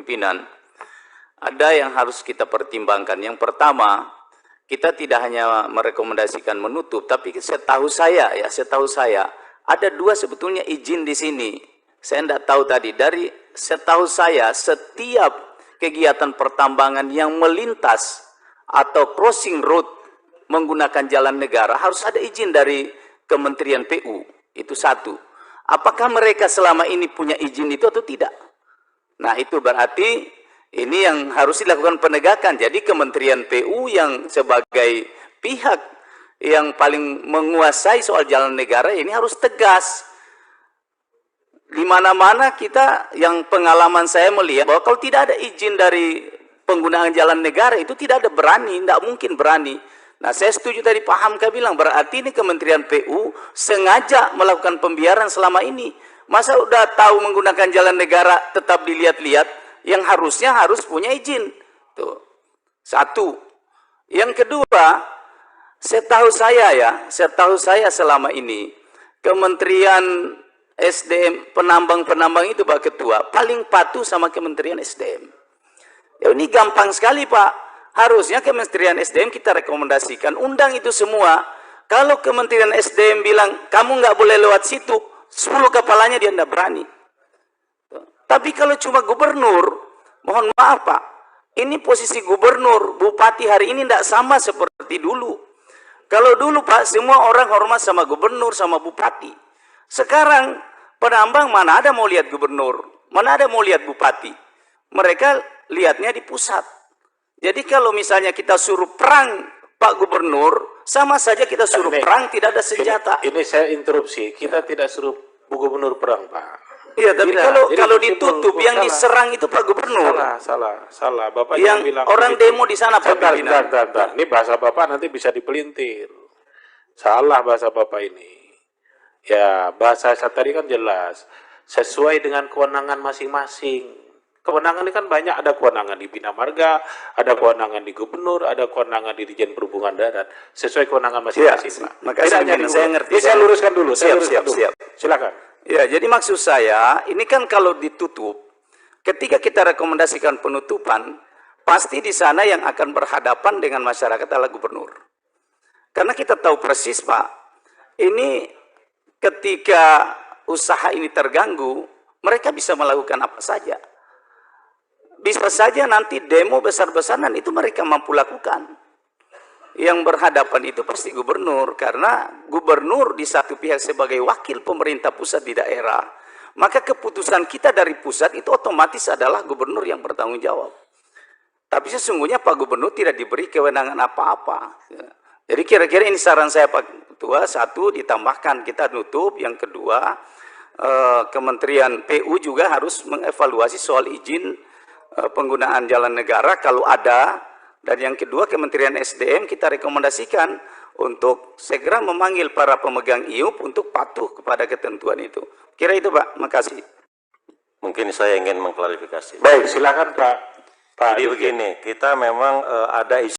pimpinan, ada yang harus kita pertimbangkan. Yang pertama, kita tidak hanya merekomendasikan menutup, tapi setahu saya ada dua sebetulnya izin di sini. Saya tidak tahu tadi. Setahu saya setiap kegiatan pertambangan yang melintas atau crossing road menggunakan jalan negara harus ada izin dari Kementerian PU. Itu satu. Apakah mereka selama ini punya izin itu atau tidak? Nah, itu berarti ini yang harus dilakukan penegakan. Jadi Kementerian PU yang sebagai pihak yang paling menguasai soal jalan negara ini harus tegas. Di mana-mana kita, yang pengalaman saya melihat bahwa kalau tidak ada izin dari penggunaan jalan negara itu tidak ada berani, tidak mungkin berani. Nah, saya setuju tadi Pak Hamka bilang, berarti ini Kementerian PU sengaja melakukan pembiaran selama ini. Masa udah tahu menggunakan jalan negara tetap dilihat-lihat, yang harusnya harus punya izin. Tuh. Satu. Yang kedua, setahu saya selama ini, Kementerian SDM, penambang-penambang itu Pak Ketua, paling patuh sama Kementerian SDM. Ya, ini gampang sekali Pak. Harusnya Kementerian SDM kita rekomendasikan, undang itu semua. Kalau Kementerian SDM bilang, kamu nggak boleh lewat situ, 10 kepalanya dia nggak berani. Tapi kalau cuma gubernur, mohon maaf Pak, ini posisi gubernur, bupati hari ini tidak sama seperti dulu. Kalau dulu Pak, semua orang hormat sama gubernur, sama bupati. Sekarang penambang mana ada mau lihat gubernur, mana ada mau lihat bupati. Mereka lihatnya di pusat. Jadi kalau misalnya kita suruh perang Pak Gubernur, sama saja kita suruh perang tidak ada senjata. Ini saya interupsi, kita tidak suruh Bu Gubernur perang Pak. Iya, tapi kalau ditutup yang diserang itu Pak Gubernur. Salah. Bapak yang bilang orang begitu. Demo di sana Pak pimpinan. Ini bahasa Bapak nanti bisa dipelintir. Salah bahasa Bapak ini. Ya, bahasa saya tadi kan jelas. Sesuai dengan kewenangan masing-masing. Kewenangan ini kan banyak, ada kewenangan di Bina Marga, ada kewenangan di Gubernur, ada kewenangan di Dirjen Perhubungan Darat. Sesuai kewenangan masing-masing, ya, Pak. Makasih, saya ngerti. Saya luruskan dulu. Siap. Silakan. Ya, jadi maksud saya, ini kan kalau ditutup, ketika kita rekomendasikan penutupan, pasti di sana yang akan berhadapan dengan masyarakat adalah gubernur. Karena kita tahu persis, Pak, ini ketika usaha ini terganggu, mereka bisa melakukan apa saja. Bisa saja nanti demo besar-besaran itu mereka mampu lakukan. Yang berhadapan itu pasti gubernur, karena gubernur di satu pihak sebagai wakil pemerintah pusat di daerah, maka keputusan kita dari pusat itu otomatis adalah gubernur yang bertanggung jawab. Tapi sesungguhnya Pak Gubernur tidak diberi kewenangan apa-apa. Jadi kira-kira ini saran saya Pak Ketua, satu ditambahkan kita nutup, yang kedua Kementerian PU juga harus mengevaluasi soal izin penggunaan jalan negara kalau ada, dan yang kedua Kementerian SDM kita rekomendasikan untuk segera memanggil para pemegang IUP untuk patuh kepada ketentuan itu. Kira itu Pak, makasih. Mungkin saya ingin mengklarifikasi. Baik, silakan Pak. Jadi begini, kita memang ada isu